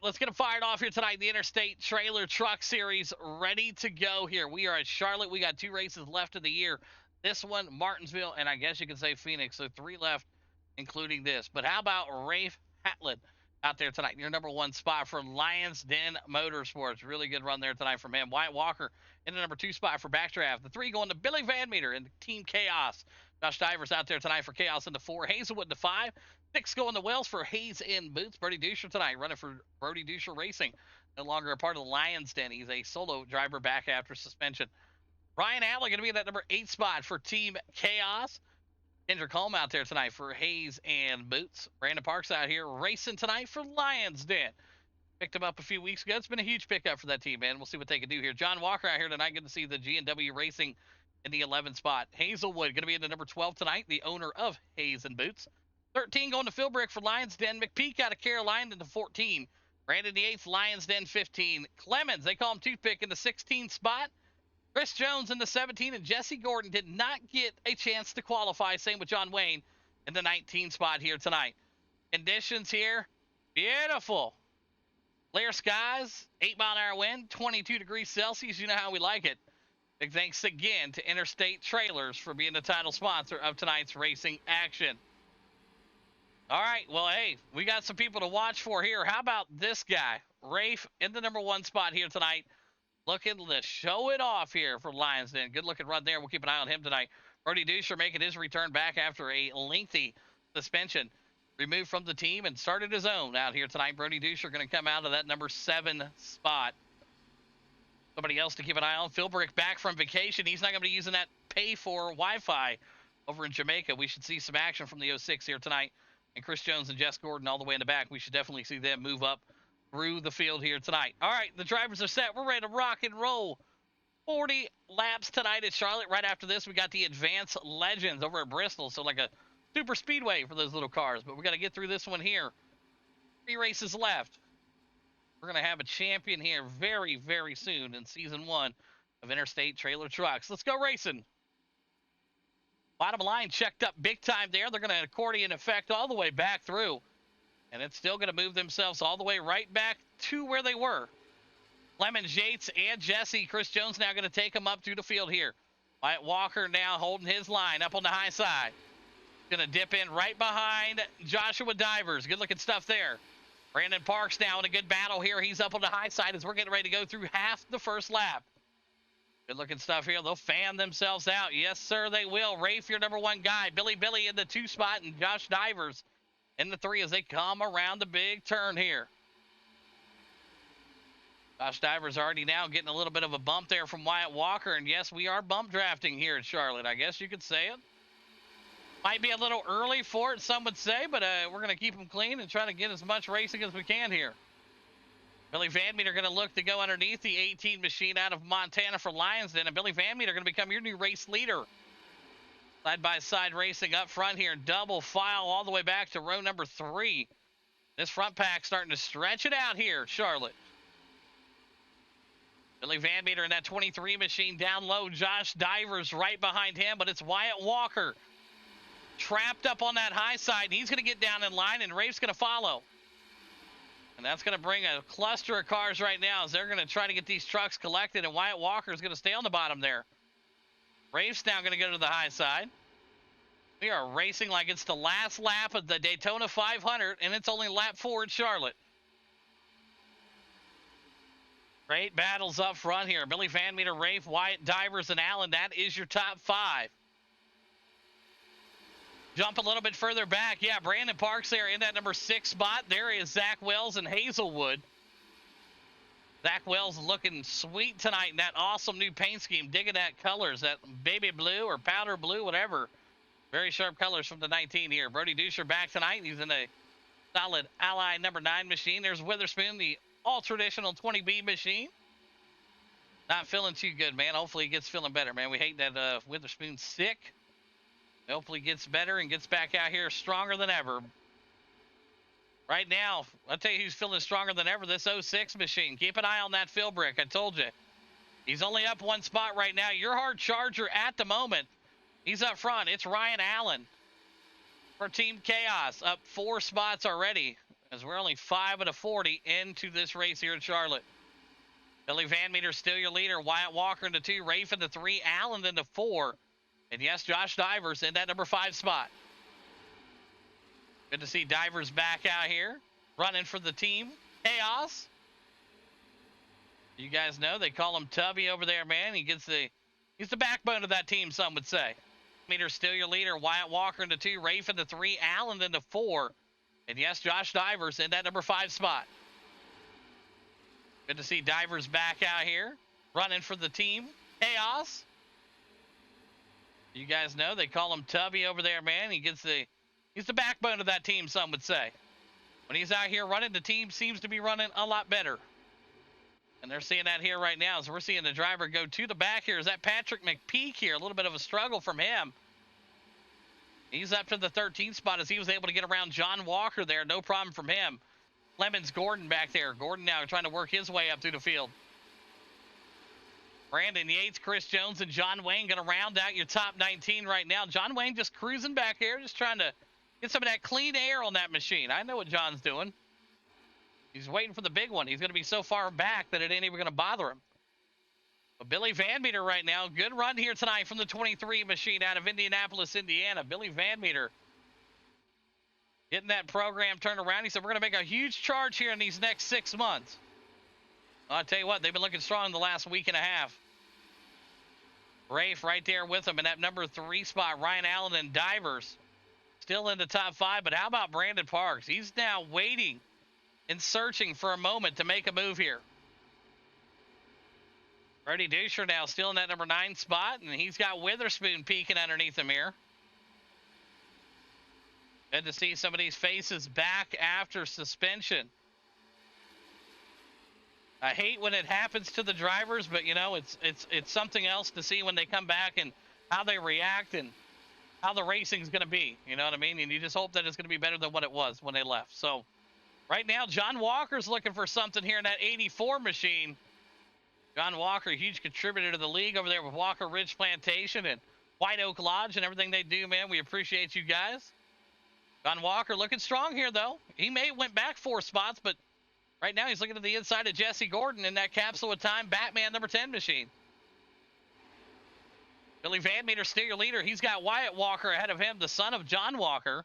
let's get it fired off here tonight. The Interstate Trailer Truck Series ready to go here. We are at Charlotte. We got 2 races left of the year. This one, Martinsville, and I guess you can say Phoenix. So 3 left, including this. But how about Rafe Hatlett out there tonight? Your number 1 spot for Lions Den Motorsports. Really good run there tonight from him. Wyatt Walker in the number 2 spot for Backdraft. The 3 going to Billy Van Meter in Team Chaos. Josh Divers out there tonight for Chaos in the 4. Hazelwood in the 5. 6 going to Wells for Hayes in Boots. Brody Duscher tonight running for Brody Duscher Racing. No longer a part of the Lions Den. He's a solo driver back after suspension. Ryan Alley going to be in that number 8 spot for Team Chaos. Kendrick Holm out there tonight for Hayes and Boots. Brandon Parks out here racing tonight for Lions Den. Picked him up a few weeks ago. It's been a huge pickup for that team, man. We'll see what they can do here. John Walker out here tonight. Good to see the G&W Racing in the 11 spot. Hazelwood going to be in the number 12 tonight, the owner of Hayes and Boots. 13 going to Philbrick for Lions Den. McPeak out of Carolina in the 14. Brandon the 8th, Lions Den 15. Clemens, they call him Toothpick in the 16 spot. Chris Jones in the 17, and Jesse Gordon did not get a chance to qualify. Same with John Wayne in the 19 spot here tonight. Conditions here, beautiful. Clear skies, 8-mile-an-hour wind, 22 degrees Celsius. You know how we like it. Big thanks again to Interstate Trailers for being the title sponsor of tonight's racing action. All right, well, hey, we got some people to watch for here. How about this guy, Rafe, in the number 1 spot here tonight, looking to show it off here for Lions Den. Good-looking run there. We'll keep an eye on him tonight. Brody Duscher making his return back after a lengthy suspension. Removed from the team and started his own out here tonight. Brody Duscher going to come out of that number 7 spot. Somebody else to keep an eye on. Philbrick back from vacation. He's not going to be using that pay-for Wi-Fi over in Jamaica. We should see some action from the 06 here tonight. And Chris Jones and Jess Gordon all the way in the back. We should definitely see them move up through the field here tonight. All right, the drivers are set. We're ready to rock and roll. 40 laps tonight at Charlotte. Right after this, we got the Advanced Legends over at Bristol. So like a super speedway for those little cars. But we got to get through this one here. 3 races left. We're going to have a champion here very, very soon in Season 1 of Interstate Trailer Trucks. Let's go racing. Bottom line checked up big time there. They're going to accordion effect all the way back through. And it's still going to move themselves all the way right back to where they were. Clemens, Yates, and Jesse. Chris Jones now going to take them up through the field here. Wyatt Walker now holding his line up on the high side. Going to dip in right behind Joshua Divers. Good looking stuff there. Brandon Parks now in a good battle here. He's up on the high side as we're getting ready to go through half the first lap. Good looking stuff here. They'll fan themselves out. Yes, sir, they will. Rafe, your number 1 guy. Billy in the 2 spot, and Josh Divers in the 3 as they come around the big turn here. Josh Divers already now getting a little bit of a bump there from Wyatt Walker. And yes, we are bump drafting here at Charlotte. I guess you could say it. Might be a little early for it, some would say, but we're going to keep them clean and try to get as much racing as we can here. Billy Van Meter going to look to go underneath the 18 machine out of Montana for Lions Den. And Billy Van Meter going to become your new race leader. Side-by-side racing up front here. Double file all the way back to row number 3. This front pack starting to stretch it out here, Charlotte. Billy Van Meter in that 23 machine down low. Josh Divers right behind him, but it's Wyatt Walker trapped up on that high side. He's going to get down in line, and Rafe's going to follow. And that's going to bring a cluster of cars right now as they're going to try to get these trucks collected, and Wyatt Walker is going to stay on the bottom there. Rafe's now going to go to the high side. We are racing like it's the last lap of the Daytona 500, and it's only lap 4 at Charlotte. Great battles up front here. Billy Van Meter, Rafe, Wyatt, Divers, and Allen. That is your top 5. Jump a little bit further back. Yeah, Brandon Parks there in that number 6 spot. There is Zach Wells and Hazelwood. Zach Wells looking sweet tonight in that awesome new paint scheme. Digging that colors, that baby blue or powder blue, whatever. Very sharp colors from the 19 here. Brody Duscher back tonight. He's in a solid Ally number 9 machine. There's Witherspoon, the all-traditional 20B machine. Not feeling too good, man. Hopefully he gets feeling better, man. We hate that Witherspoon's sick. Hopefully he gets better and gets back out here stronger than ever. Right now, I'll tell you who's feeling stronger than ever, this 06 machine. Keep an eye on that Philbrick. I told you. He's only up 1 spot right now. Your hard charger at the moment. He's up front. It's Ryan Allen for Team Chaos. Up 4 spots already. as we're only 5 out of 40 into this race here in Charlotte. Billy Van Meter still your leader. Wyatt Walker into 2. Rafe into 3. Allen into 4. And yes, Josh Divers in that number 5 spot. Good to see Divers back out here, running for the team. Chaos. You guys know they call him Tubby over there, man. He's the backbone of that team, some would say. Meter still your leader. Wyatt Walker into 2. Rafe into 3. Allen into 4. And yes, Josh Divers in that number 5 spot. Good to see Divers back out here, running for the team. Chaos. You guys know they call him Tubby over there, man. He's the backbone of that team, some would say. When he's out here running, the team seems to be running a lot better. And they're seeing that here right now. So we're seeing the driver go to the back here. Is that Patrick McPeak here? A little bit of a struggle from him. He's up to the 13th spot as he was able to get around John Walker there. No problem from him. Clemens Gordon back there. Gordon now trying to work his way up through the field. Brandon Yates, Chris Jones, and John Wayne going to round out your top 19 right now. John Wayne just cruising back here, just trying to get some of that clean air on that machine. I know what John's doing. He's waiting for the big one. He's going to be so far back that it ain't even going to bother him. But Billy Van Meter right now, good run here tonight from the 23 machine out of Indianapolis, Indiana. Billy Van Meter getting that program turned around. He said, we're going to make a huge charge here in these next 6 months. Well, I'll tell you what, they've been looking strong in the last week and a half. Rafe right there with him in that number 3 spot. Ryan Allen and Divers still in the top 5. But how about Brandon Parks? He's now waiting and searching for a moment to make a move here. Brody Dusher now still in that number 9 spot, and he's got Witherspoon peeking underneath him here. Good to see some of these faces back after suspension. I hate when it happens to the drivers, but you know, it's something else to see when they come back and how they react and how the racing's going to be. You know what I mean? And you just hope that it's going to be better than what it was when they left. So right now, John Walker's looking for something here in that 84 machine. John Walker, huge contributor to the league over there with Walker Ridge Plantation and White Oak Lodge and everything they do, man. We appreciate you guys. John Walker looking strong here, though. He may have went back 4 spots, but right now he's looking at the inside of Jesse Gordon in that Capsule of Time Batman number 10 machine. Billy Van Meter still your leader. He's got Wyatt Walker ahead of him, the son of John Walker.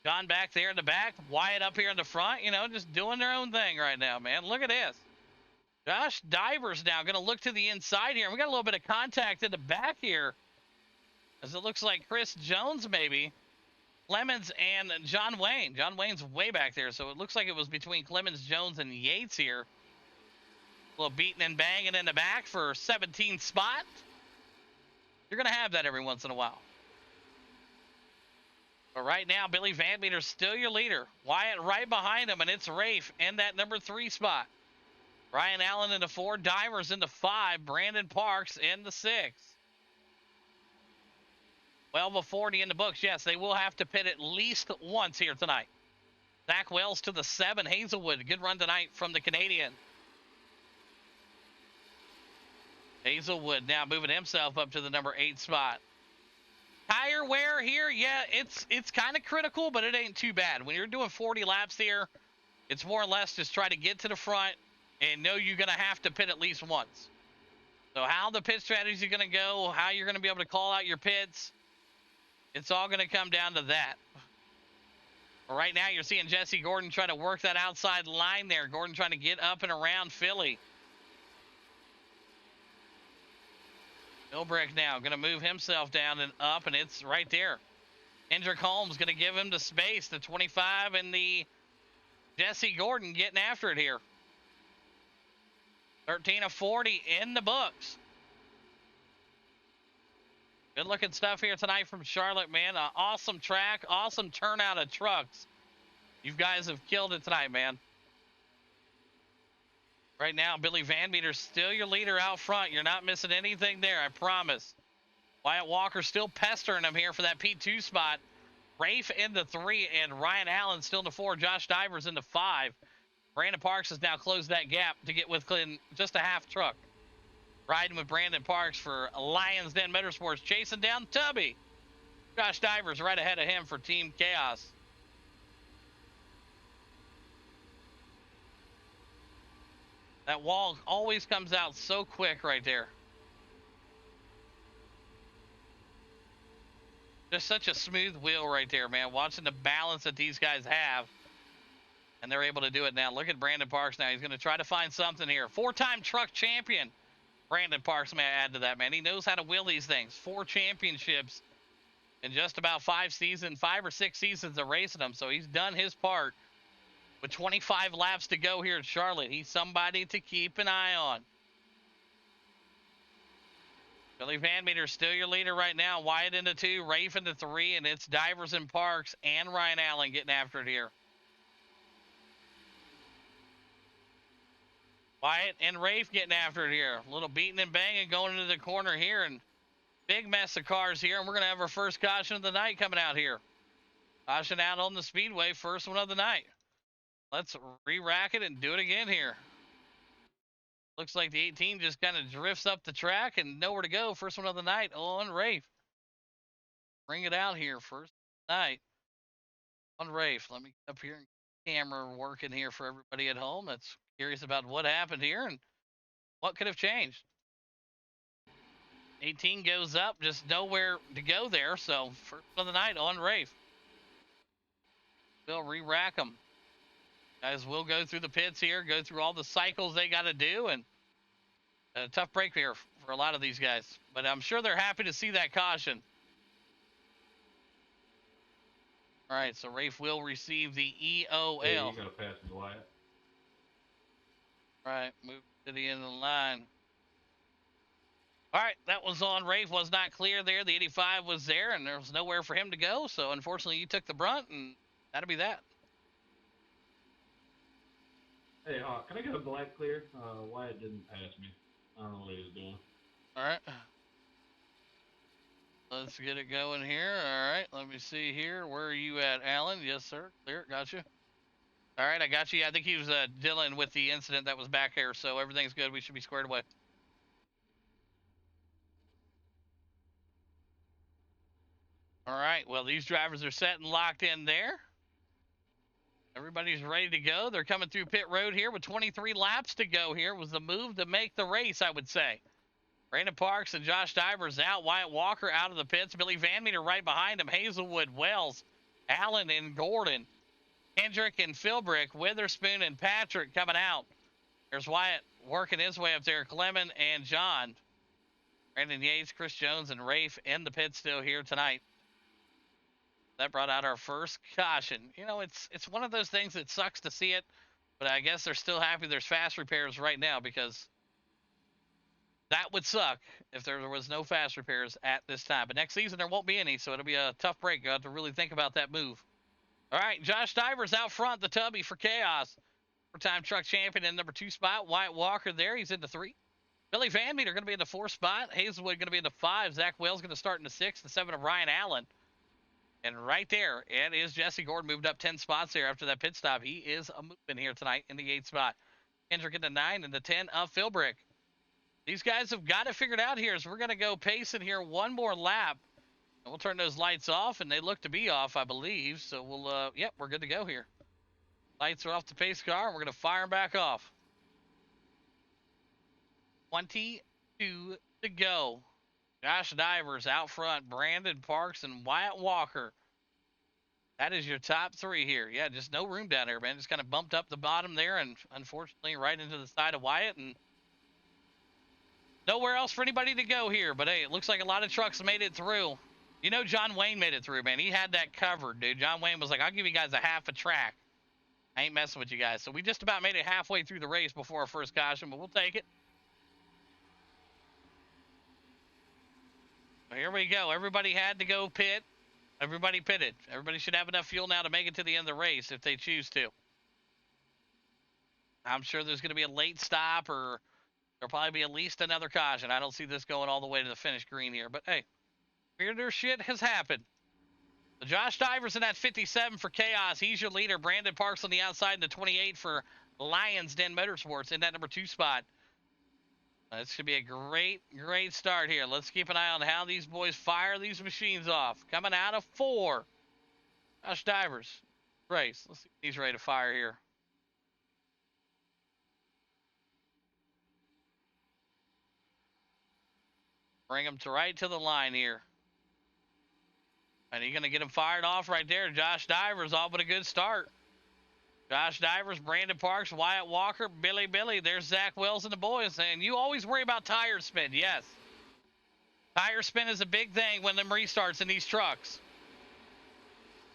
John back there in the back. Wyatt up here in the front, you know, just doing their own thing right now, man. Look at this. Josh Divers now going to look to the inside here. We got a little bit of contact in the back here, as it looks like Chris Jones maybe. Clemens and John Wayne. John Wayne's way back there, so it looks like it was between Clemens, Jones, and Yates here. A little beating and banging in the back for 17th spot. You're going to have that every once in a while. But right now, Billy Van Meter's still your leader. Wyatt right behind him, and it's Rafe in that number 3 spot. Ryan Allen in the 4, Divers in the 5, Brandon Parks in the 6. Well, before 40 in the books, yes, they will have to pit at least once here tonight. Zach Wells to the 7, Hazelwood. Good run tonight from the Canadian. Hazelwood now moving himself up to the number 8 spot. Tire wear here, yeah, it's kind of critical, but it ain't too bad. When you're doing 40 laps here, it's more or less just try to get to the front and know you're going to have to pit at least once. So how the pit strategy is going to go, how you're going to be able to call out your pits, it's all going to come down to that. But right now, you're seeing Jesse Gordon try to work that outside line there. Gordon trying to get up and around Philly. Milbrick now going to move himself down and up, and it's right there. Hendrick Holmes going to give him the space. The 25 and the Jesse Gordon getting after it here. 13 of 40 in the books. Good looking stuff here tonight from Charlotte, man. Awesome track, awesome turnout of trucks. You guys have killed it tonight, man. Right now, Billy Van Meter's still your leader out front. You're not missing anything there, I promise. Wyatt Walker still pestering him here for that P2 spot. Rafe in the 3 and Ryan Allen still in the 4. Josh Divers in the 5. Brandon Parks has now closed that gap to get with Clinton just a half truck. Riding with Brandon Parks for Lions Den Motorsports, chasing down Tubby. Josh Divers right ahead of him for Team Chaos. That wall always comes out so quick right there. Just such a smooth wheel right there, man. Watching the balance that these guys have. And they're able to do it now. Look at Brandon Parks now. He's going to try to find something here. 4-time truck champion. Brandon Parks may add to that, man. He knows how to wheel these things. 4 championships in just about 5 or 6 seasons of racing them. So he's done his part. With 25 laps to go here at Charlotte, he's somebody to keep an eye on. Billy Van Meter still your leader right now. Wyatt into 2, Rafe into 3, and it's Divers and Parks and Ryan Allen getting after it here. Wyatt and Rafe getting after it here. A little beating and banging going into the corner here, and big mess of cars here, and we're going to have our first caution of the night coming out here. Caution out on the speedway, first one of the night. Let's re-rack it and do it again here. Looks like the 18 just kind of drifts up the track and nowhere to go. First one of the night on Rafe. Bring it out here, first night on Rafe. Let me get up here and camera working here for everybody at home that's curious about what happened here and what could have changed. 18 goes up, just nowhere to go there. So first of the night on Rafe. We'll re-rack them. Guys will go through the pits here, go through all the cycles they got to do, and a tough break here for a lot of these guys. But I'm sure they're happy to see that caution. All right, so Rafe will receive the EOL. Hey, you gotta pass me, Wyatt. All right, move to the end of the line. All right, that was on Rafe. Was not clear there. The 85 was there, and there was nowhere for him to go. So, unfortunately, you took the brunt, and that'll be that. Hey, can I get a black clear? Wyatt didn't pass me. I don't know what he was doing. All right. Let's get it going here. All right, let me see here. Where are you at, Alan? Yes, sir. Clear. Got you. All right, I got you. I think he was dealing with the incident that was back here, so everything's good. We should be squared away. All right, well, these drivers are set and locked in there. Everybody's ready to go. They're coming through pit road here with 23 laps to go here. Was the move to make the race, I would say. Brandon Parks and Josh Divers out. Wyatt Walker out of the pits. Billy Van Meter right behind him. Hazelwood, Wells, Allen, and Gordon. Hendrick and Philbrick, Witherspoon and Patrick coming out. There's Wyatt working his way up there. Clement and John. Brandon Yates, Chris Jones, and Rafe in the pit still here tonight. That brought out our first caution. You know, it's one of those things that sucks to see it, but I guess they're still happy there's fast repairs right now because that would suck if there was no fast repairs at this time. But next season there won't be any, so it'll be a tough break. You have to really think about that move. All right, Josh Divers out front, the Tubby for Chaos. 4-time truck champion in number 2 spot. Wyatt Walker there, he's in the 3. Billy Van Meter going to be in the 4 spot. Hazelwood going to be in the 5. Zach Wells going to start in the 6. The 7 of Ryan Allen. And right there, it is Jesse Gordon moved up 10 spots there after that pit stop. He is a movement here tonight in the 8th spot. Kendrick in the 9 and the 10 of Philbrick. These guys have got it figured out here, so we're going to go pacing here one more lap. And we'll turn those lights off, and they look to be off, I believe. So we'll, yep, we're good to go here. Lights are off the pace car, and we're going to fire them back off. 22 to go. Josh Divers out front, Brandon Parks, and Wyatt Walker. That is your top 3 here. Yeah, just no room down there, man. Just kind of bumped up the bottom there, and unfortunately right into the side of Wyatt, and nowhere else for anybody to go here. But, hey, it looks like a lot of trucks made it through. You know John Wayne made it through, man. He had that covered, dude. John Wayne was like, I'll give you guys a half a track. I ain't messing with you guys. So we just about made it halfway through the race before our first caution, but we'll take it. Here we go. Everybody had to go pit. Everybody pitted. Everybody should have enough fuel now to make it to the end of the race if they choose to. I'm sure there's going to be a late stop, or there'll probably be at least another caution. I don't see this going all the way to the finish green here. But, hey, weirder shit has happened. So Josh Divers in that 57 for Chaos. He's your leader. Brandon Parks on the outside in the 28 for Lions Den Motorsports in that number 2 spot. This should be a great, great start here. Let's keep an eye on how these boys fire these machines off. Coming out of 4. Josh Divers. Race. Let's see if he's ready to fire here. Bring him to right to the line here. And he's going to get him fired off right there. Josh Divers off with a good start. Josh Divers, Brandon Parks, Wyatt Walker, Billy. There's Zach Wells and the boys saying, you always worry about tire spin. Yes. Tire spin is a big thing when them restarts in these trucks.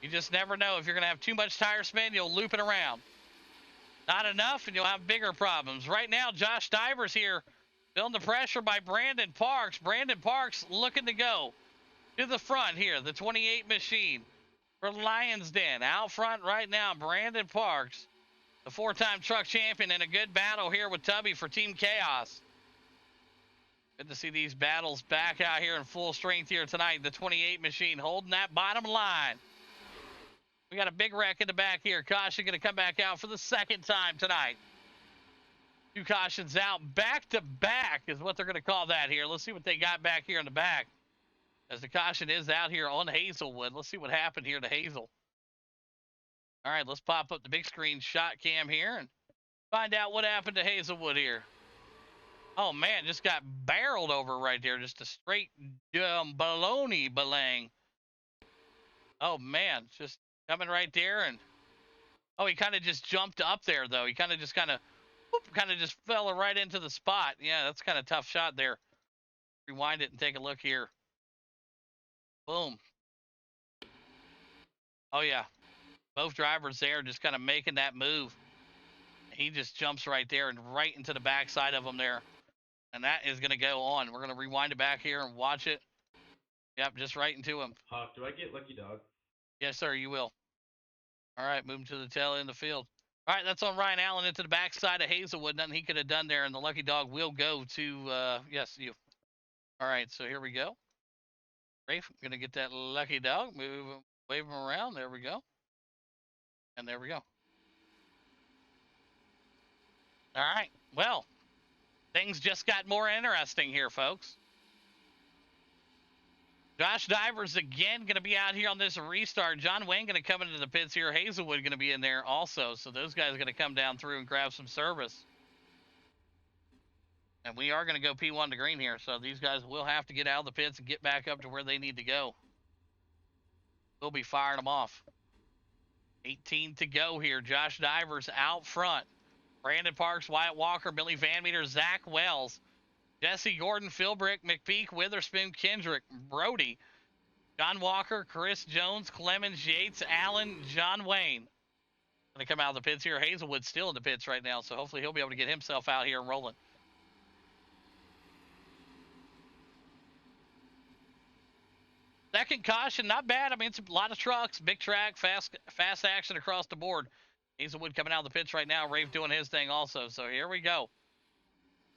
You just never know. If you're going to have too much tire spin, you'll loop it around. Not enough, and you'll have bigger problems. Right now, Josh Divers here, feeling the pressure by Brandon Parks. Brandon Parks looking to go to the front here, the 28 machine for Lions Den. Out front right now, Brandon Parks, the 4-time truck champion, in a good battle here with Tubby for Team Chaos. Good to see these battles back out here in full strength here tonight. The 28 machine holding that bottom line. We got a big wreck in the back here. Caution going to come back out for the second time tonight. 2 cautions out. Back to back is what they're going to call that here. Let's see what they got back here in the back. As the caution is out here on Hazelwood. Let's see what happened here to Hazel. All right, let's pop up the big screen shot cam here and find out what happened to Hazelwood here. Oh, man, just got barreled over right there. Just a straight baloney belang. Oh, man, just coming right there. And oh, he kind of just jumped up there, though. He kind of just just fell right into the spot. Yeah, that's kind of tough shot there. Rewind it and take a look here. Boom. Oh, yeah. Both drivers there just kind of making that move. He just jumps right there and right into the backside of him there. And that is going to go on. We're going to rewind it back here and watch it. Yep, just right into him. Hawk, do I get lucky dog? Yes, sir, you will. All right, moving to the tail end of the field. All right, that's on Ryan Allen into the backside of Hazelwood. Nothing he could have done there, and the lucky dog will go to, yes, you. All right, so here we go. Rafe, I'm going to get that lucky dog. Move him, wave him around. There we go. And there we go. All right, well, things just got more interesting here, folks. Josh Divers again going to be out here on this restart. John Wayne going to come into the pits here. Hazelwood going to be in there also. So those guys are going to come down through and grab some service. And we are going to go P1 to green here. So these guys will have to get out of the pits and get back up to where they need to go. We'll be firing them off. 18 to go here. Josh Divers out front. Brandon Parks, Wyatt Walker, Billy Van Meter, Zach Wells, Jesse Gordon, Philbrick, McPeak, Witherspoon, Kendrick, Brody, John Walker, Chris Jones, Clemens, Yates, Allen, John Wayne. Going to come out of the pits here. Hazelwood's still in the pits right now, so hopefully he'll be able to get himself out here and rolling. Second caution, not bad. I mean, it's a lot of trucks, big track, fast action across the board. Hazelwood coming out of the pits right now. Rafe doing his thing also. So here we go.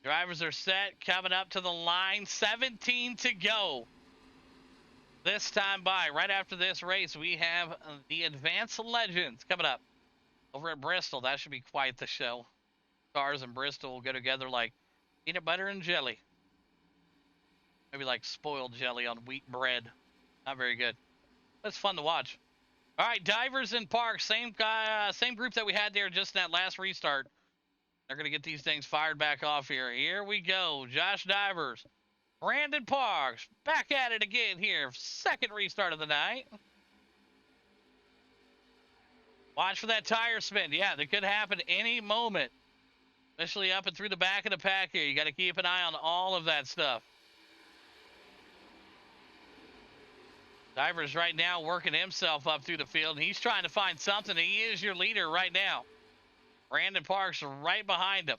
Drivers are set, coming up to the line. 17 to go. This time by. Right after this race, we have the Advanced Legends coming up over at Bristol. That should be quite the show. Cars and Bristol will go together like peanut butter and jelly. Maybe like spoiled jelly on wheat bread. Not very good. That's fun to watch. All right, Divers and Parks, same group that we had there just in that last restart. They're going to get these things fired back off here. Here we go. Josh Divers, Brandon Parks, back at it again here. Second restart of the night. Watch for that tire spin. Yeah, that could happen any moment, especially up and through the back of the pack here. You got to keep an eye on all of that stuff. Divers right now working himself up through the field, and he's trying to find something. He is your leader right now. Brandon Parks right behind him.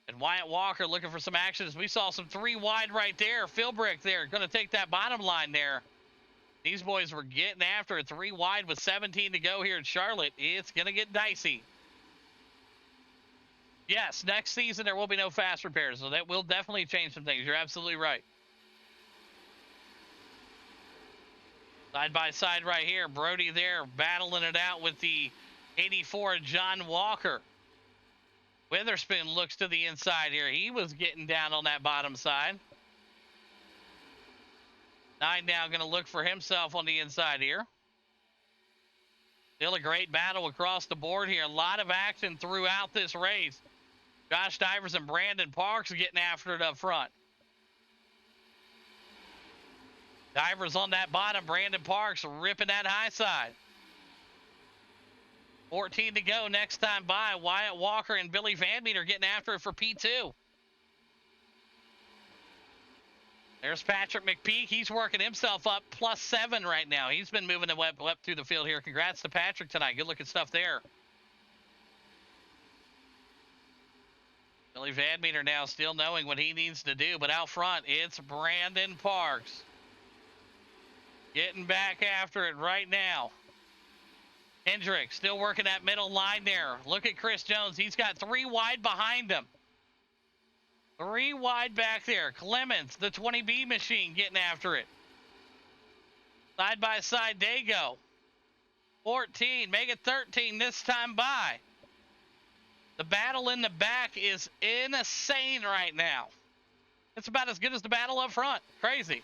And Wyatt Walker looking for some action. We saw some 3 wide right there. Philbrick there, going to take that bottom line there. These boys were getting after it. 3 wide with 17 to go here in Charlotte. It's going to get dicey. Yes, next season there will be no fast repairs, so that will definitely change some things. You're absolutely right. Side by side right here. Brody there battling it out with the 84 John Walker. Witherspoon looks to the inside here. He was getting down on that bottom side. 9 now going to look for himself on the inside here. Still a great battle across the board here. A lot of action throughout this race. Josh Divers and Brandon Parks getting after it up front. Divers on that bottom. Brandon Parks ripping that high side. 14 to go next time by. Wyatt Walker and Billy Van Meter getting after it for P2. There's Patrick McPeak. He's working himself up +7 right now. He's been moving the web through the field here. Congrats to Patrick tonight. Good looking stuff there. Billy Van Meter now still knowing what he needs to do, but out front, it's Brandon Parks. Getting back after it right now. Hendrick still working that middle line there. Look at Chris Jones. He's got 3 wide behind him. 3 wide back there. Clemens, the 20B machine, getting after it. Side by side, they go. 14, make it 13 this time by. The battle in the back is insane right now. It's about as good as the battle up front. Crazy.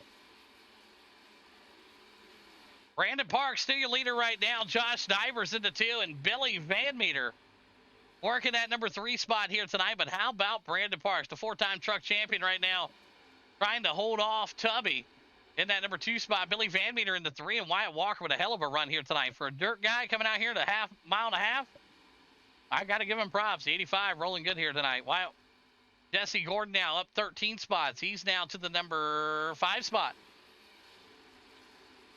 Brandon Parks still your leader right now. Josh Divers into 2, and Billy Van Meter working that number 3 spot here tonight. But how about Brandon Parks, the 4-time truck champion right now, trying to hold off Tubby in that number 2 spot. Billy Van Meter in the 3, and Wyatt Walker with a hell of a run here tonight. For a dirt guy coming out here to mile and a half, I got to give him props. 85 rolling good here tonight. Wyatt. Jesse Gordon now up 13 spots. He's now to the number 5 spot.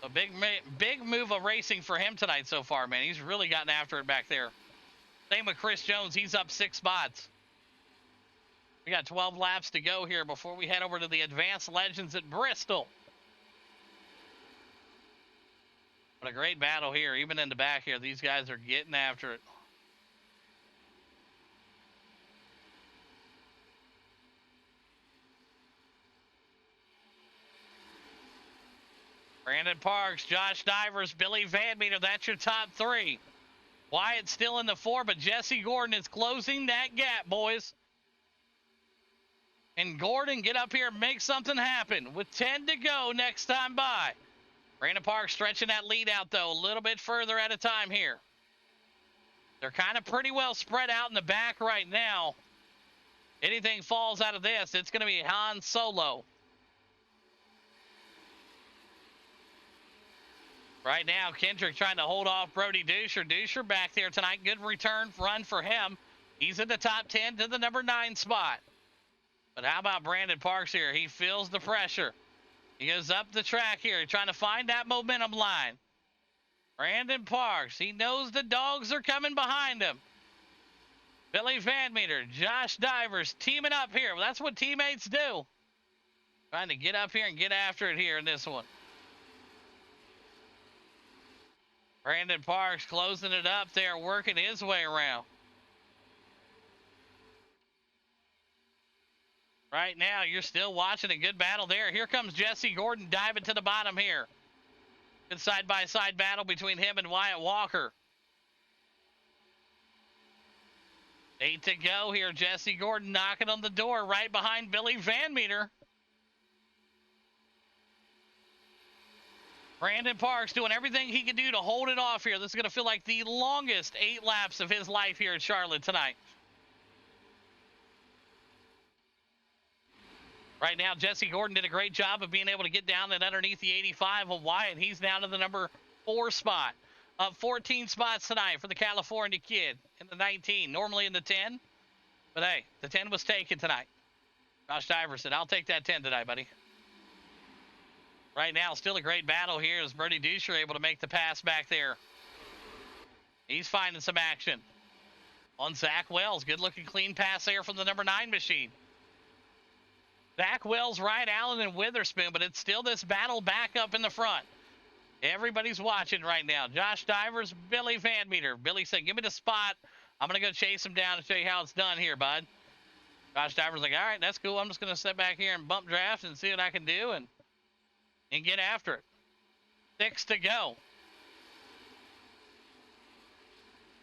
A big move of racing for him tonight so far, man. He's really gotten after it back there. Same with Chris Jones. He's up 6 spots. We got 12 laps to go here before we head over to the Advanced Legends at Bristol. What a great battle here. Even in the back here, these guys are getting after it. Brandon Parks, Josh Divers, Billy Van Meter, that's your top 3. Wyatt's still in the 4, but Jesse Gordon is closing that gap, boys. And Gordon, get up here and make something happen with 10 to go next time by. Brandon Parks stretching that lead out, though, a little bit further at a time here. They're kind of pretty well spread out in the back right now. Anything falls out of this, it's going to be Han Solo. Right now, Kendrick trying to hold off Brody Duscher. Duscher back there tonight. Good return run for him. He's in the top 10 to the number 9 spot. But how about Brandon Parks here? He feels the pressure. He goes up the track here, trying to find that momentum line. Brandon Parks, he knows the dogs are coming behind him. Billy Van Meter, Josh Divers teaming up here. Well, that's what teammates do. Trying to get up here and get after it here in this one. Brandon Parks closing it up there, working his way around. Right now, you're still watching a good battle there. Here comes Jesse Gordon diving to the bottom here. Good side-by-side battle between him and Wyatt Walker. 8 to go here. Jesse Gordon knocking on the door right behind Billy Van Meter. Brandon Parks doing everything he can do to hold it off here. This is going to feel like the longest 8 laps of his life here in Charlotte tonight. Right now, Jesse Gordon did a great job of being able to get down and underneath the 85 of Wyatt. He's down to the number 4 spot. Up 14 spots tonight for the California kid in the 19. Normally in the 10. But hey, the 10 was taken tonight. Josh Divers said, I'll take that 10 tonight, buddy. Right now, still a great battle here as Brody Duscher able to make the pass back there. He's finding some action. On Zach Wells, good-looking clean pass there from the number 9 machine. Zach Wells, Ryan Allen, and Witherspoon, but it's still this battle back up in the front. Everybody's watching right now. Josh Divers, Billy Van Meter. Billy said, give me the spot. I'm going to go chase him down and show you how it's done here, bud. Josh Divers like, all right, that's cool. I'm just going to sit back here and bump draft and see what I can do and get after it. 6 to go.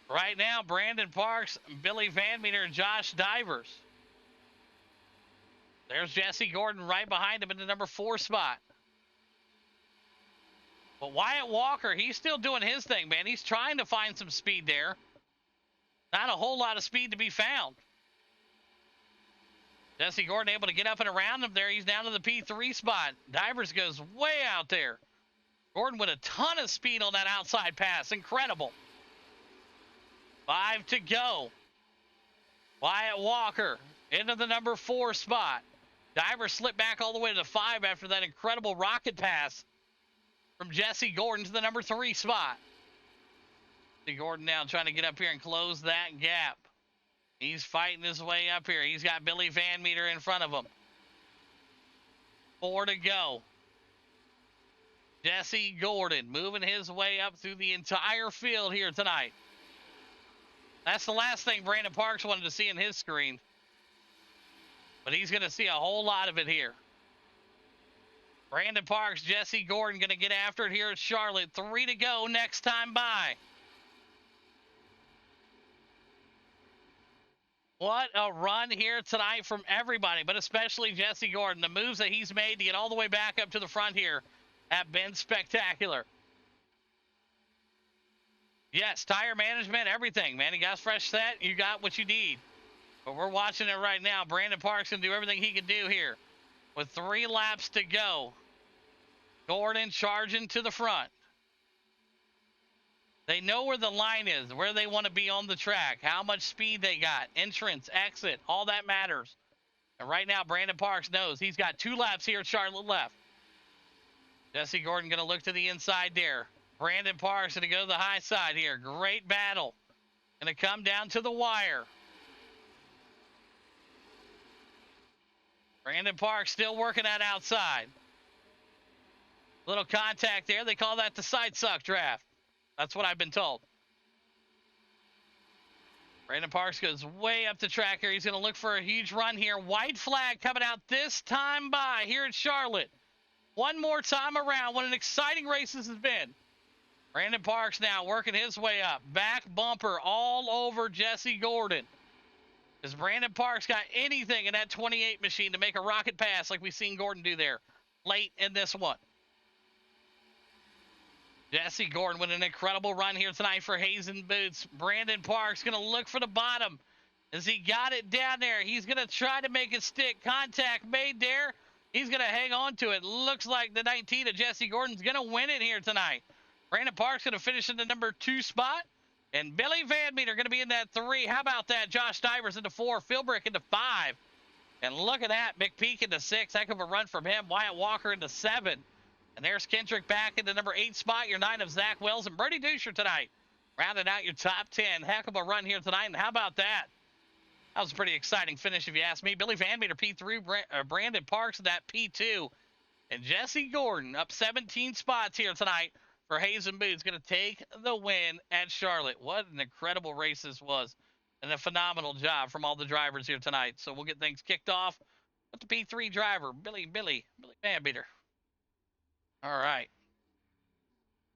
Right now, Brandon Parks, Billy Van Meter, and Josh Divers. There's Jesse Gordon right behind him in the number 4 spot. But Wyatt Walker, he's still doing his thing, man. He's trying to find some speed there. Not a whole lot of speed to be found. Jesse Gordon able to get up and around him there. He's down to the P3 spot. Divers goes way out there. Gordon with a ton of speed on that outside pass. Incredible. 5 to go. Wyatt Walker into the number 4 spot. Diver slipped back all the way to the 5 after that incredible rocket pass from Jesse Gordon to the number 3 spot. Jesse Gordon now trying to get up here and close that gap. He's fighting his way up here. He's got Billy Van Meter in front of him. 4 to go. Jesse Gordon moving his way up through the entire field here tonight. That's the last thing Brandon Parks wanted to see in his screen. But he's going to see a whole lot of it here. Brandon Parks, Jesse Gordon going to get after it here at Charlotte. 3 to go next time by. What a run here tonight from everybody, but especially Jesse Gordon. The moves that he's made to get all the way back up to the front here have been spectacular. Yes, tire management, everything, man. You got a fresh set, you got what you need. But we're watching it right now. Brandon Parks can do everything he can do here. With 3 laps to go. Gordon charging to the front. They know where the line is, where they want to be on the track, how much speed they got, entrance, exit, all that matters. And right now, Brandon Parks knows he's got 2 laps here at Charlotte left. Jesse Gordon going to look to the inside there. Brandon Parks going to go to the high side here. Great battle. Going to come down to the wire. Brandon Parks still working that outside. Little contact there. They call that the side suck draft. That's what I've been told. Brandon Parks goes way up the track here. He's going to look for a huge run here. White flag coming out this time by here at Charlotte. One more time around. What an exciting race this has been. Brandon Parks now working his way up. Back bumper all over Jesse Gordon. Has Brandon Parks got anything in that 28 machine to make a rocket pass like we've seen Gordon do there late in this one? Jesse Gordon with an incredible run here tonight for Hazen Boots. Brandon Parks going to look for the bottom. As he got it down there, he's going to try to make it stick. Contact made there. He's going to hang on to it. Looks like the 19 of Jesse Gordon's going to win it here tonight. Brandon Parks going to finish in the number 2 spot. And Billy Van Meter going to be in that 3. How about that? Josh Stivers into 4. Philbrick into 5. And look at that. McPeak into 6. Heck of a run from him. Wyatt Walker into 7. And there's Kendrick back in the number 8 spot. Your 9 of Zach Wells and Brody Dusher tonight. Rounding out your top 10. Heck of a run here tonight. And how about that? That was a pretty exciting finish if you ask me. Billy Van Meter P3. Brandon Parks in that P2. And Jesse Gordon up 17 spots here tonight for Hazen Boots. Going to take the win at Charlotte. What an incredible race this was. And a phenomenal job from all the drivers here tonight. So we'll get things kicked off with the P3 driver, Billy Van Meter. All right.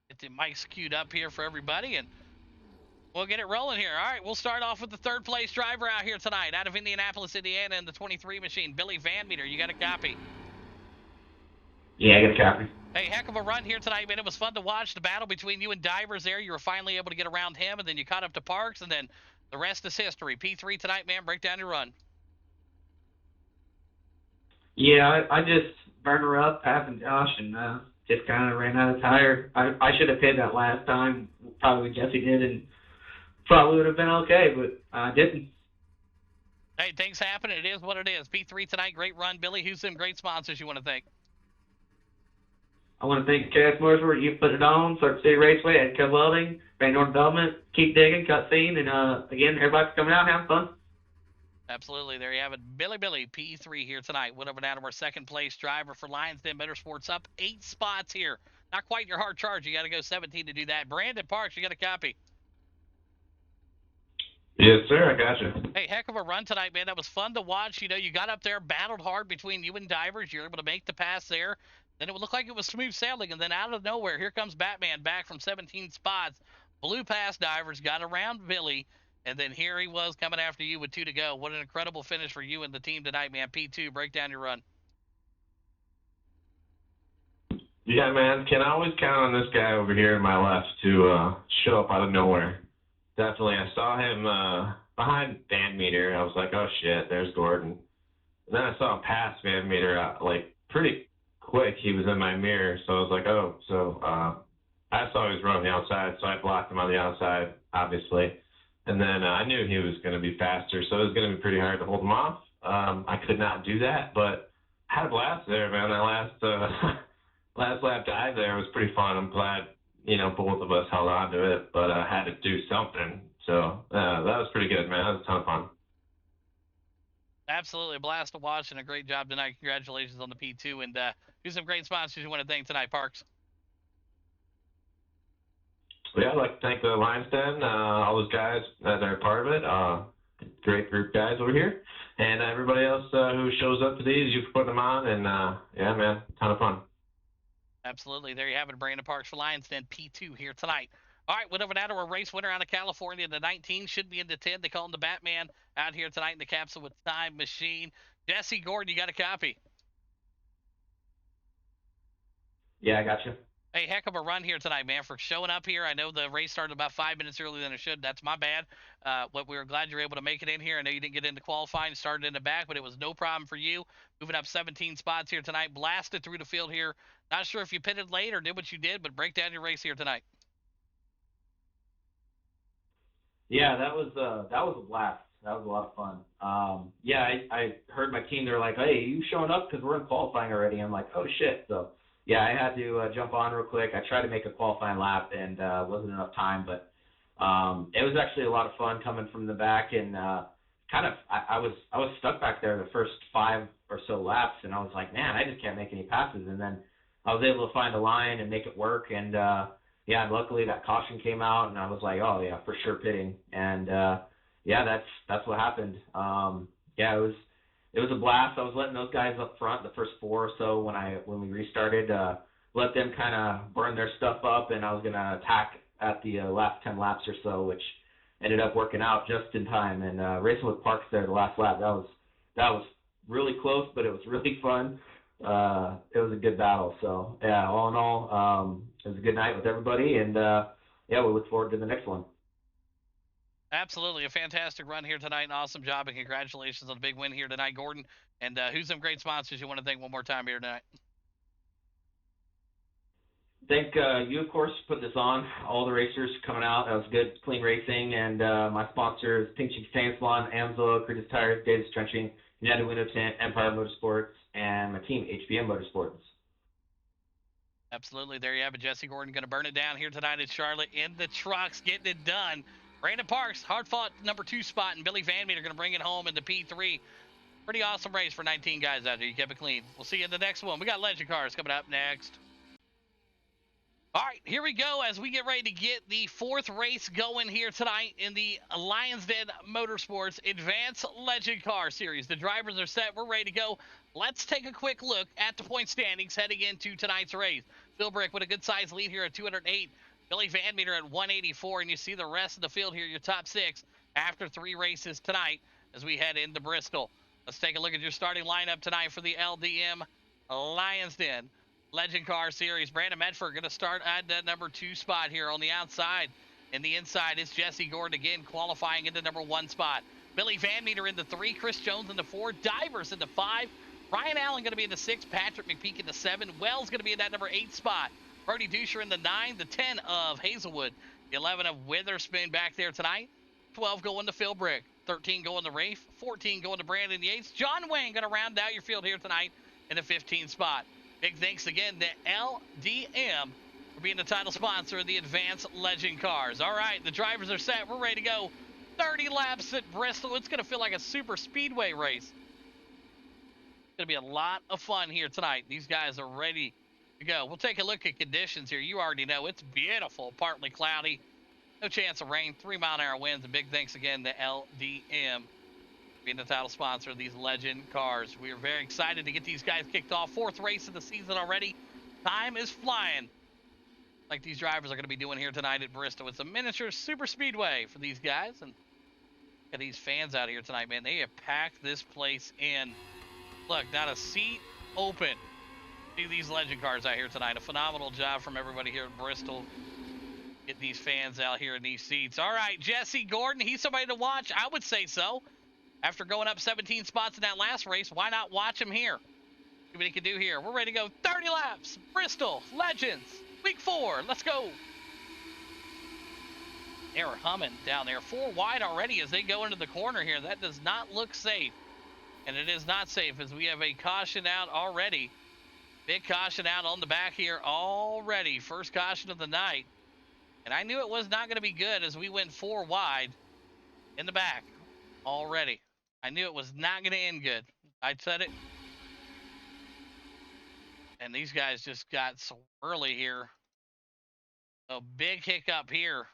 Get the mics queued up here for everybody, and we'll get it rolling here. All right, we'll start off with the 3rd place driver out here tonight out of Indianapolis, Indiana in the 23 machine, Billy Van Meter. You got a copy? Yeah, I got a copy. Hey, heck of a run here tonight, man. It was fun to watch the battle between you and Divers there. You were finally able to get around him, and then you caught up to Parks, and then the rest is history. P3 tonight, man. Break down your run. Yeah, I just burned her up, passing Josh, and just kind of ran out of tire. I should have hit that last time, probably Jesse did, and probably would have been okay, but I didn't. Hey, things happen. It is what it is. P3 tonight, great run. Billy, who's some great sponsors you want to thank? I want to thank Cass Motorsport. You put it on. Circuit City Raceway, Ed Cub Welding, Van North Development, Keep Digging, Cutscene, and again, everybody's coming out and having fun. Absolutely. There you have it. Billy P3 here tonight. Went over down to our 2nd place driver for Lions Den Motorsports, up 8 spots here. Not quite your hard charge. You got to go 17 to do that. Brandon Parks, you got a copy? Yes, sir. I got you. Hey, heck of a run tonight, man. That was fun to watch. You know, you got up there, battled hard between you and Divers. You're able to make the pass there. Then it would look like it was smooth sailing, and then out of nowhere, here comes Batman back from 17 spots. Blew past Divers, got around Billy, and then here he was coming after you with 2 to go. What an incredible finish for you and the team tonight, man. P2, break down your run. Yeah, man. Can always count on this guy over here in my left to show up out of nowhere. Definitely. I saw him behind Van Meter. I was like, oh, shit, there's Gordon. Then I saw him pass Van Meter like pretty quick. He was in my mirror, so I was like, oh, so I saw he was running the outside, so I blocked him on the outside, obviously. And then I knew he was going to be faster, so it was going to be pretty hard to hold him off. I could not do that, but I had a blast there, man. That last last lap dive there was pretty fun. I'm glad, both of us held on to it, but I had to do something. So that was pretty good, man. That was a ton of fun. Absolutely a blast to watch and a great job tonight. Congratulations on the P2 and do some great sponsors you want to thank tonight, Parks. Yeah, I'd like to thank the Lions Den, all those guys that are part of it. Great group guys over here. And everybody else who shows up to these, you for putting them on. And yeah, man, ton of fun. Absolutely. There you have it. Brandon Parks for Lions Den P2 here tonight. All right, went over now to a race winner out of California. The 19 should be in the 10. They call him the Batman out here tonight in the capsule with Time Machine. Jesse Gordon, you got a copy? Yeah, I got you. Hey, heck of a run here tonight, man, for showing up here. I know the race started about 5 minutes earlier than it should. That's my bad. But we were glad you were able to make it in here. I know you didn't get into qualifying, started in the back, but it was no problem for you. Moving up 17 spots here tonight, blasted through the field here. Not sure if you pitted late or did what you did, but break down your race here tonight. Yeah, that was a blast. That was a lot of fun. Yeah, I heard my team. They're like, "Hey, you showing up? Because we're in qualifying already." I'm like, "Oh shit!" So yeah, I had to jump on real quick. I tried to make a qualifying lap and wasn't enough time, but it was actually a lot of fun coming from the back and kind of I was stuck back there the first 5 or so laps, and I was like, "Man, I just can't make any passes." And then I was able to find a line and make it work, and yeah, luckily that caution came out, and I was like, "Oh yeah, for sure pitting." And yeah, that's what happened. Yeah, it was a blast. I was letting those guys up front, the first 4 or so, when we restarted, let them kind of burn their stuff up, and I was gonna attack at the last 10 laps or so, which ended up working out just in time. And racing with Parks there, the last lap, that was really close, but it was really fun. It was a good battle. So yeah, all in all, it was a good night with everybody, and yeah, we look forward to the next one. Absolutely. A fantastic run here tonight. An awesome job, and congratulations on the big win here tonight, Gordon. And who's some great sponsors you want to thank one more time here tonight? Thank you, of course, put this on. All the racers coming out. That was good, clean racing. And my sponsors, Pink Chicken Tank Salon, Amsoil, Curtis Tires, Davis Trenching, United Window Tint, Empire Motorsports, and my team, HBM Motorsports. Absolutely. There you have it. Jesse Gordon going to burn it down here tonight at Charlotte in the trucks, getting it done. Brandon Parks, hard-fought number 2 spot, and Billy Van Meter going to bring it home in the P3. Pretty awesome race for 19 guys out there. You kept it clean. We'll see you in the next one. We got Legend Cars coming up next. All right, here we go as we get ready to get the 4th race going here tonight in the Lions Den Motorsports Advanced Legend Car Series. The drivers are set. We're ready to go. Let's take a quick look at the point standings heading into tonight's race. Phil Brick with a good-sized lead here at 208. Billy Van Meter at 184, and you see the rest of the field here, your top 6, after 3 races tonight as we head into Bristol. Let's take a look at your starting lineup tonight for the LDM Lions Den Legend Car Series. Brandon Medford going to start at the number 2 spot here on the outside. In the inside is Jesse Gordon again qualifying into number 1 spot. Billy Van Meter in the 3, Chris Jones in the 4, Divers in the 5, Ryan Allen going to be in the 6, Patrick McPeak in the 7, Wells going to be in that number 8 spot. Brody Dusher in the 9, the 10 of Hazelwood, the 11 of Witherspoon back there tonight, 12 going to Phil Brick, 13 going to Rafe, 14 going to Brandon Yates. John Wayne going to round out your field here tonight in the 15 spot. Big thanks again to LDM for being the title sponsor of the Advanced Legend Cars. All right, the drivers are set. We're ready to go. 30 laps at Bristol. It's going to feel like a super speedway race. It's going to be a lot of fun here tonight. These guys are ready to go. We'll take a look at conditions here. You already know it's beautiful, partly cloudy, no chance of rain, 3-mile-an-hour winds, and big thanks again to LDM being the title sponsor of these Legend Cars. We are very excited to get these guys kicked off. 4th race of the season already. Time is flying, like these drivers are going to be doing here tonight at Bristol. It's a miniature super speedway for these guys, and look at these fans out here tonight, man. They have packed this place in. Look, not a seat open. See these Legend Cars out here tonight. A phenomenal job from everybody here at Bristol. Get these fans out here in these seats. All right, Jesse Gordon, he's somebody to watch. I would say so. After going up 17 spots in that last race, why not watch him here? See what he can do here. We're ready to go. 30 laps. Bristol Legends. Week 4. Let's go. They're humming down there. 4 wide already as they go into the corner here. That does not look safe. And it is not safe as we have a caution out already. Big caution out on the back here already. First caution of the night. And I knew it was not going to be good as we went 4 wide in the back already. I knew it was not going to end good. I said it. And these guys just got so early here. A big hiccup here.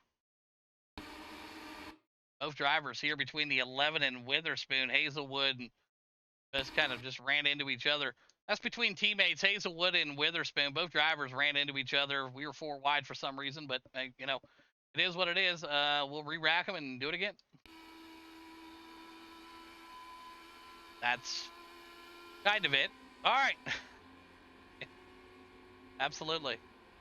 Both drivers here between the 11 and Witherspoon, Hazelwood, and just kind of just ran into each other. That's between teammates, Hazelwood and Witherspoon. Both drivers ran into each other. We were 4 wide for some reason, but, you know, it is what it is. We'll re-rack them and do it again. That's kind of it. All right. Absolutely.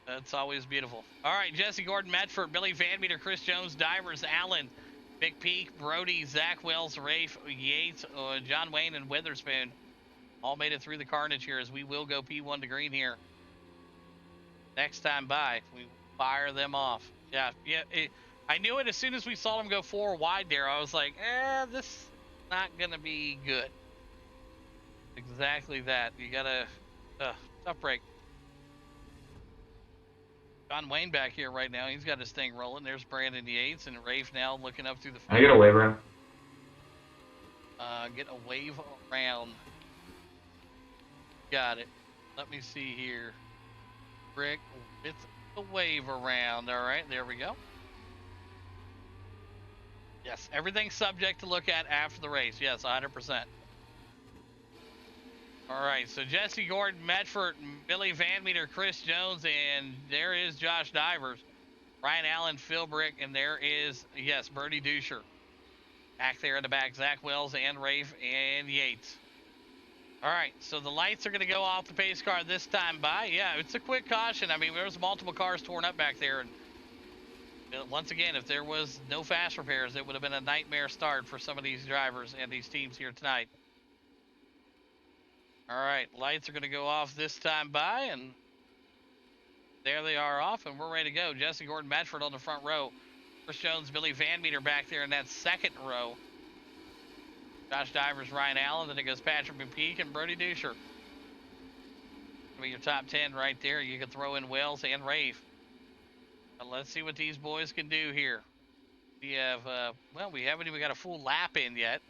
That's always beautiful. All right, Jesse Gordon, Medford, Billy Van Meter, Chris Jones, Divers, Allen, Big Peak, Brody, Zach Wells, Rafe, Yates, John Wayne, and Witherspoon all made it through the carnage here as we will go P1 to green here. Next time by, we fire them off. Yeah. I knew it as soon as we saw them go 4 wide there. I was like, this is not going to be good. Exactly that. You got to, tough break. John Wayne back here right now. He's got his thing rolling. There's Brandon Yates and Rafe now looking up through the I get a wave around. Get a wave around. Got it. Let me see here. Rick, it's a wave around. All right, there we go. Yes, everything's subject to look at after the race. Yes, 100%. All right, so Jesse Gordon, Medford, Billy Van Meter, Chris Jones, and there is Josh Divers. Ryan Allen, Phil Brick, and there is, yes, Bertie Duscher. Back there in the back, Zach Wells and Rafe and Yates. All right, so the lights are going to go off the pace car this time by. Yeah, it's a quick caution. I mean, there was multiple cars torn up back there. And once again, if there was no fast repairs, it would have been a nightmare start for some of these drivers and these teams here tonight. All right, lights are going to go off this time by, and there they are off, and we're ready to go. Jesse Gordon, Medford on the front row. Chris Jones, Billy Van Meter back there in that second row. Josh Divers, Ryan Allen, then it goes Patrick McPeak and Brody Duscher. Be your top 10 right there. You can throw in Wells and Rafe. But let's see what these boys can do here. We have, well, we haven't even got a full lap in yet.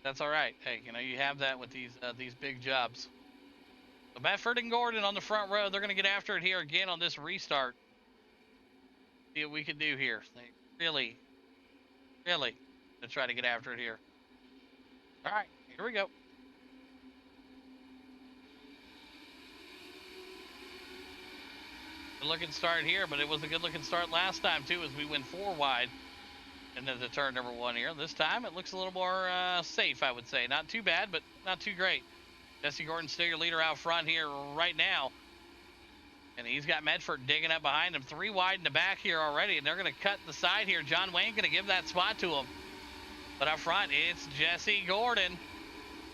That's all right. Hey, you know, you have that with these big jobs. So Medford and Gordon on the front row. They're going to get after it here again on this restart. See what we can do here. They really to try to get after it here. All right, here we go. Good looking start here, but it was a good looking start last time too, as we went 4 wide. And then the turn number 1 here. This time it looks a little more safe, I would say. Not too bad, but not too great. Jesse Gordon still your leader out front here right now. And he's got Medford digging up behind him. 3 wide in the back here already, and they're going to cut the side here. John Wayne going to give that spot to him. But up front, it's Jesse Gordon,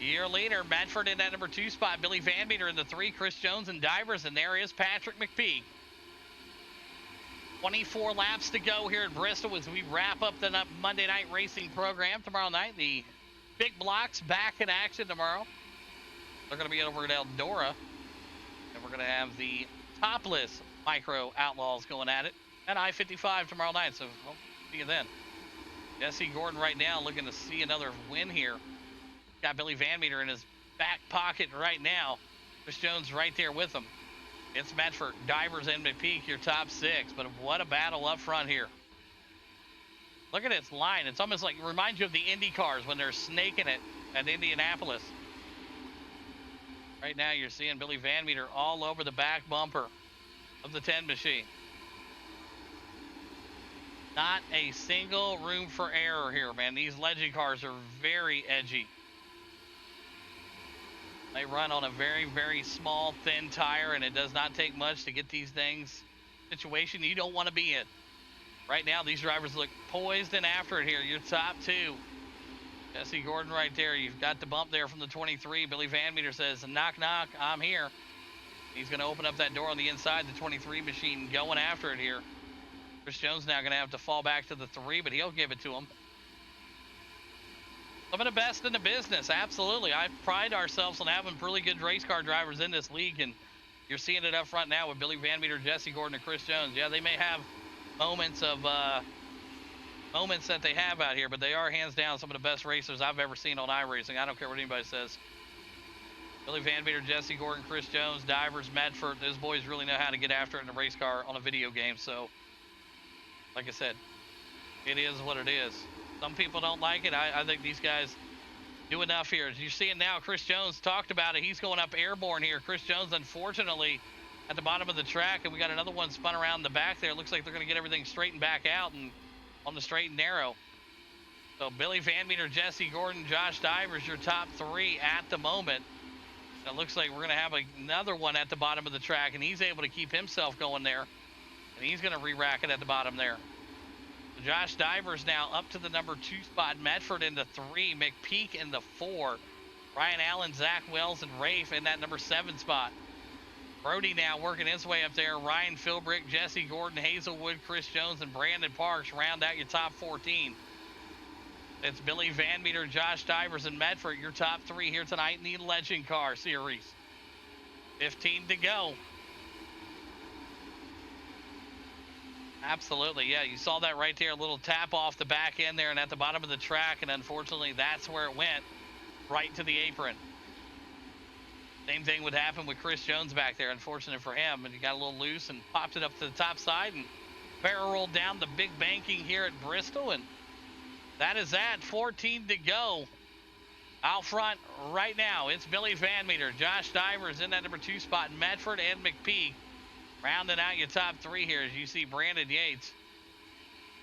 your leader. Medford in that number 2 spot. Billy Van Meter in the 3. Chris Jones and Divers, and there is Patrick McPeak. 24 laps to go here at Bristol as we wrap up the Monday night racing program tomorrow night. The big blocks back in action tomorrow. They're going to be over at Eldora. And we're going to have the topless micro outlaws going at it at I-55 tomorrow night. So we'll see you then. Jesse Gordon right now looking to see another win here. Got Billy Van Meter in his back pocket right now. Chris Jones right there with him. It's Medford, Divers, and McPeak, your top 6. But what a battle up front here. Look at its line. It's almost like, it reminds you of the Indy cars when they're snaking it at Indianapolis. Right now you're seeing Billy Van Meter all over the back bumper of the 10 machine. Not a single room for error here, man. These legend cars are very edgy. They run on a very, very small, thin tire, and it does not take much to get these things situation you don't want to be in. Right now, these drivers look poised and after it here. Your top 2. Jesse Gordon right there. You've got the bump there from the 23. Billy Van Meter says, knock, knock, I'm here. He's going to open up that door on the inside. The 23 machine going after it here. Chris Jones now going to have to fall back to the 3, but he'll give it to him. Some of the best in the business, absolutely. I pride ourselves on having really good race car drivers in this league, and you're seeing it up front now with Billy Van Meter, Jesse Gordon, and Chris Jones. Yeah, they may have moments that they have out here, but they are hands down some of the best racers I've ever seen on iRacing. I don't care what anybody says. Billy Van Meter, Jesse Gordon, Chris Jones, Divers, Medford. Those boys really know how to get after it in a race car on a video game. So, like I said, it is what it is. Some people don't like it. I think these guys do enough here. As you're seeing now, Chris Jones talked about it. He's going up airborne here. Chris Jones, unfortunately, at the bottom of the track, and we got another one spun around the back there. It looks like they're going to get everything straightened back out and on the straight and narrow. So Billy Van Meter, Jesse Gordon, Josh Divers, your top 3 at the moment. It looks like we're going to have another one at the bottom of the track, and he's able to keep himself going there. And he's going to re-rack it at the bottom there. So Josh Divers now up to the number 2 spot. Medford in the 3. McPeak in the 4. Ryan Allen, Zach Wells, and Rafe in that number 7 spot. Brody now working his way up there. Ryan Philbrick, Jesse Gordon, Hazelwood, Chris Jones, and Brandon Parks round out your top 14. It's Billy Van Meter, Josh Divers, and Medford, your top 3 here tonight in the Legend Car Series. 15 to go. Absolutely, yeah, you saw that right there. A little tap off the back end there and at the bottom of the track, and unfortunately that's where it went, right to the apron. Same thing would happen with Chris Jones back there. Unfortunate for him, and he got a little loose and popped it up to the top side and barrel rolled down the big banking here at Bristol. And that is that. 14 to go. Out front right now, it's Billy Van Meter, Josh Divers in that number 2 spot, Medford and McPeak rounding out your top 3 here. As you see Brandon Yates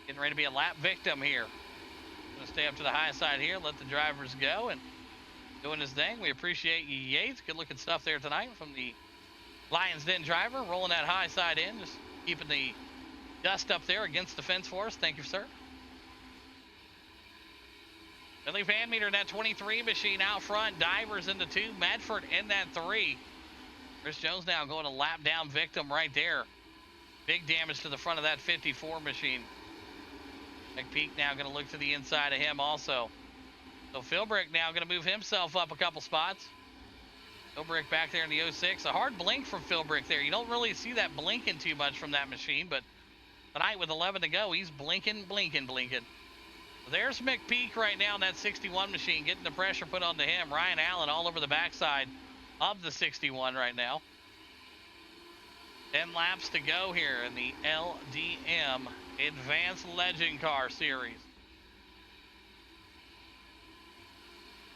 getting ready to be a lap victim here. Gonna stay up to the high side here, let the drivers go, and doing his thing. We appreciate you, Yates. Good looking stuff there tonight from the Lions Den driver, rolling that high side in, just keeping the dust up there against the fence for us. Thank you, sir. Billy Van Meter in that 23 machine out front. Divers in the 2. Medford in that 3. Chris Jones now going a lap down victim right there. Big damage to the front of that 54 machine. McPeak now going to look to the inside of him also. So Philbrick now going to move himself up a couple spots. Philbrick back there in the 06. A hard blink from Philbrick there. You don't really see that blinking too much from that machine, but tonight with 11 to go, he's blinking. There's McPeak right now in that 61 machine, getting the pressure put onto him. Ryan Allen all over the backside of the 61 right now. 10 laps to go here in the LDM Advanced Legend Car Series.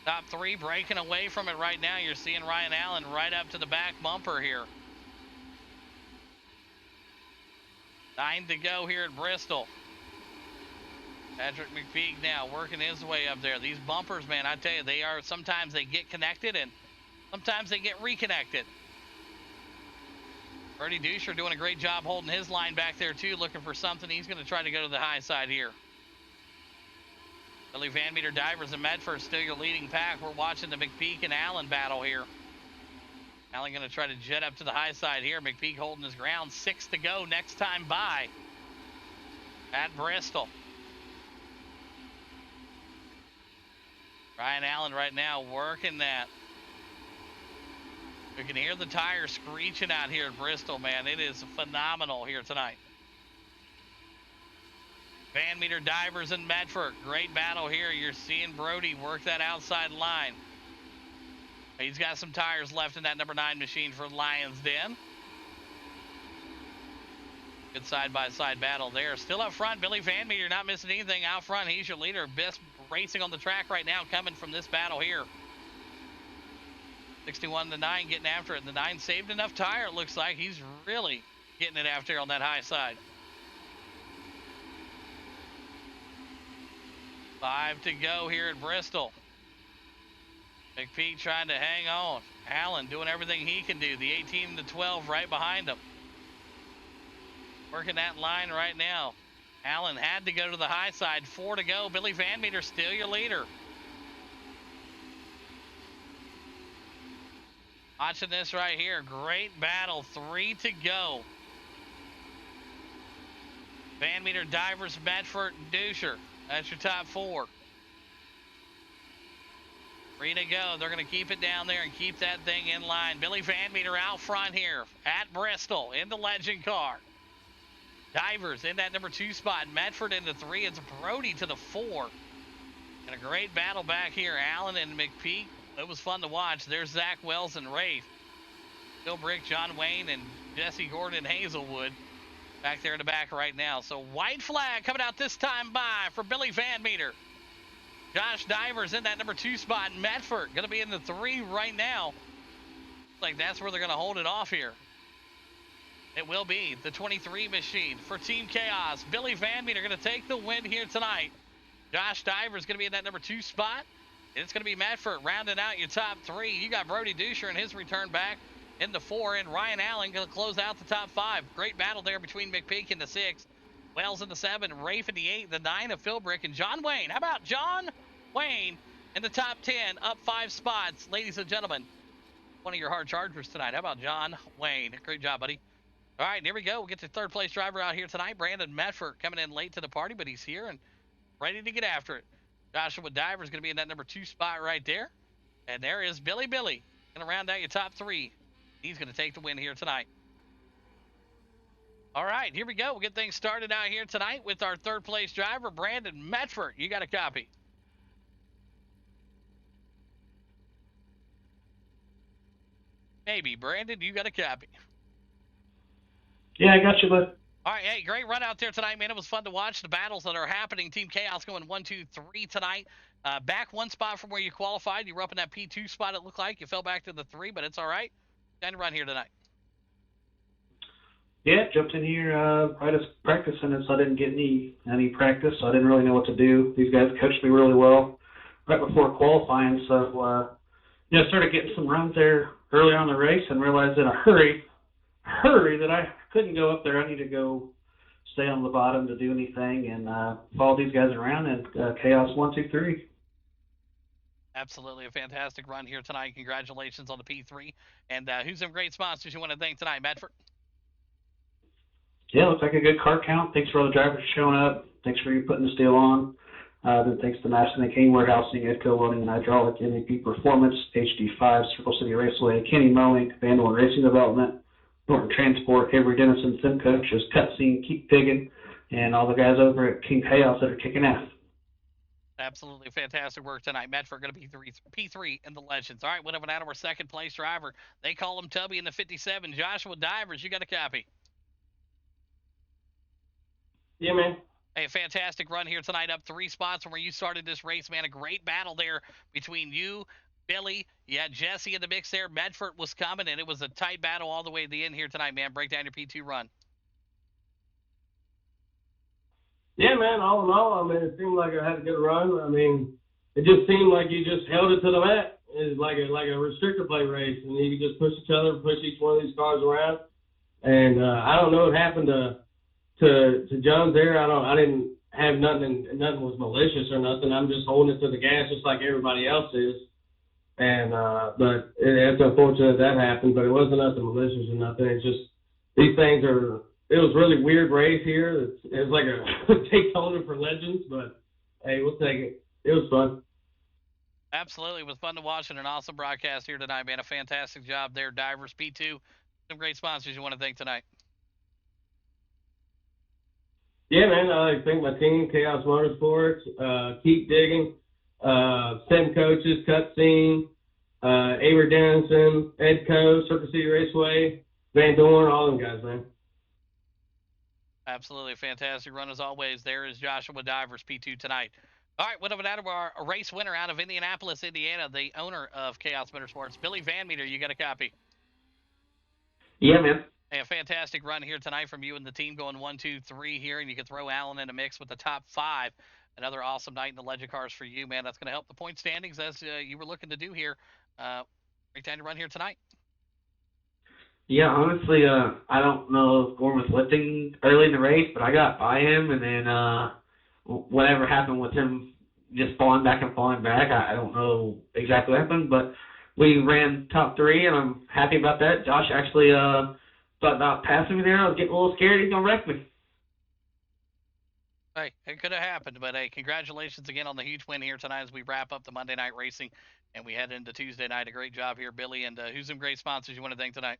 Top 3 breaking away from it right now. You're seeing Ryan Allen right up to the back bumper here. 9 to go here at Bristol. Patrick McPeak now working his way up there. These bumpers, man, I tell you, sometimes they get connected and sometimes they get reconnected. Bertie Duscher doing a great job holding his line back there too, looking for something. He's going to try to go to the high side here. Billy Van Meter, Divers, and Medford still your leading pack. We're watching the McPeak and Allen battle here. Allen going to try to jet up to the high side here. McPeak holding his ground. 6 to go next time by at Bristol. Ryan Allen right now working that. You can hear the tires screeching out here at Bristol, man. It is phenomenal here tonight. Van Meter, Divers, and Medford. Great battle here. You're seeing Brody work that outside line. He's got some tires left in that number 9 machine for Lions Den. Good side-by-side battle there. Still up front, Billy Van Meter not missing anything out front. He's your leader. Best racing on the track right now coming from this battle here. 61 to 9 getting after it. The 9 saved enough tire, it looks like. He's really getting it after on that high side. 5 to go here at Bristol. McPeak trying to hang on. Allen doing everything he can do. The 18 to 12 right behind him. Working that line right now. Allen had to go to the high side. 4 to go. Billy Van Meter still your leader. Watching this right here. Great battle. 3 to go. Van Meter, Divers, Medford, Duscher. That's your top 4. 3 to go. They're going to keep it down there and keep that thing in line. Billy Van Meter out front here at Bristol in the Legend car. Divers in that number 2 spot. Medford in the 3. It's Brody to the 4. And a great battle back here. Allen and McPeak. It was fun to watch. There's Zach Wells and Rafe. Bill Brick, John Wayne, and Jesse Gordon Hazelwood back there in the back right now. So white flag coming out this time by for Billy Van Meter. Josh Divers in that number 2 spot. Medford going to be in the 3 right now. Like that's where they're going to hold it off here. It will be the 23 machine for Team Chaos. Billy Van Meter going to take the win here tonight. Josh Divers going to be in that number 2 spot. And it's going to be Medford rounding out your top 3. You got Brody Duscher and his return back in the 4. And Ryan Allen going to close out the top 5. Great battle there between McPeak in the 6. Wells in the 7. Rafe in the 8. The 9 of Philbrick. And John Wayne. How about John Wayne in the top 10? Up 5 spots. Ladies and gentlemen, one of your hard chargers tonight. How about John Wayne? Great job, buddy. All right, here we go. We'll get the 3rd place driver out here tonight. Brandon Medford coming in late to the party, but he's here and ready to get after it. Joshua Divers going to be in that number 2 spot right there. And there is Billy. Going to round out your top 3. He's going to take the win here tonight. All right, here we go. We'll get things started out here tonight with our 3rd place driver, Brandon Medford. You got a copy. Maybe. Brandon, you got a copy. Yeah, I got you, bud. All right, hey, great run out there tonight, man. It was fun to watch the battles that are happening. Team Chaos going 1, 2, 3 tonight. Back 1 spot from where you qualified. You were up in that P2 spot, it looked like. You fell back to the 3, but it's all right. Time to run here tonight. Yeah, jumped in here right as practicing it, so I didn't get any practice, so I didn't really know what to do. These guys coached me really well right before qualifying, so started getting some runs there early on in the race and realized in a hurry that I couldn't go up there. I need to go stay on the bottom to do anything and follow these guys around and Chaos 1, 2, 3. Absolutely a fantastic run here tonight. Congratulations on the P3. And who's some great sponsors you want to thank tonight, Medford? Yeah, looks like a good car count. Thanks for all the drivers showing up. Thanks for you putting the steel on. Then thanks to Master and King Warehousing, Edco Welding and Hydraulic, MVP Performance, HD5, Circle City Raceway, Kenny Mowing, Vandal and Racing Development, Norton Transport, Avery Dennison, Sim Coaches, Cutscene, Keep Digging, and all the guys over at King Chaos that are kicking ass. Absolutely fantastic work tonight. Medford going to be P3 in the Legends. All right, whatever out of our 2nd place driver. They call him Tubby in the 57. Joshua Divers, you got a copy. Yeah, man. Hey, a fantastic run here tonight, up 3 spots from where you started this race, man. A great battle there between you, Billy. You had Jesse in the mix there. Medford was coming, and it was a tight battle all the way to the end here tonight, man. Break down your P2 run. Yeah, man, all in all, I mean, it seemed like I had a good run. I mean, it just seemed like you just held it to the mat. It's like a restrictor plate race, and you could just push each other, push each one of these cars around. And I don't know what happened to Jones there. I didn't have nothing was malicious or nothing. I'm just holding it to the gas just like everybody else is. And but it's unfortunate that happened, but it wasn't nothing malicious or nothing. It's just these things are. It was a really weird race here. It was like a Daytona for legends, but hey, we'll take it. It was fun. Absolutely. It was fun to watch and an awesome broadcast here tonight, man. A fantastic job there, Divers. P2, some great sponsors you want to thank tonight. Yeah, man, I like to thank my team, Chaos Motorsports, Keep Digging, Sim Coaches, Cutscene, Avery Dennison, Edco, Circle City Raceway, Van Dorn, all them guys, man. Absolutely fantastic run as always. There is Joshua Divers, P2 tonight. All right, what about our race winner out of Indianapolis, Indiana, the owner of Chaos Motorsports, Billy Van Meter, you got a copy? Yeah, man. Hey, a fantastic run here tonight from you and the team going 1, 2, 3 here, and you can throw Allen in a mix with the top 5. Another awesome night in the Legend Cars for you, man. That's going to help the point standings as you were looking to do here. Great time to run here tonight. Yeah, honestly, I don't know if Gorman was lifting early in the race, but I got by him, and then whatever happened with him just falling back, I don't know exactly what happened, but we ran top 3, and I'm happy about that. Josh actually thought about passing me there. I was getting a little scared he's gonna wreck me. Hey, it could have happened, but hey, congratulations again on the huge win here tonight as we wrap up the Monday night racing and we head into Tuesday night. A great job here, Billy. And who's some great sponsors you want to thank tonight?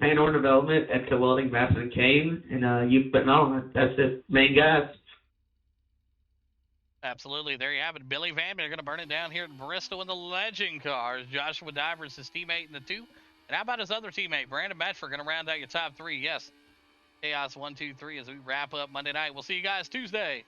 Painor Development, Edco Welding, Bassett and Kane, and Youth But No, that's the main guys. Absolutely. There you have it. Billy Van, they're going to burn it down here at Bristol in the Legend cars. Joshua Divers, his teammate in the 2. And how about his other teammate, Brandon Bedford, going to round out your top 3? Yes. Chaos 1, 2, 3 as we wrap up Monday night. We'll see you guys Tuesday.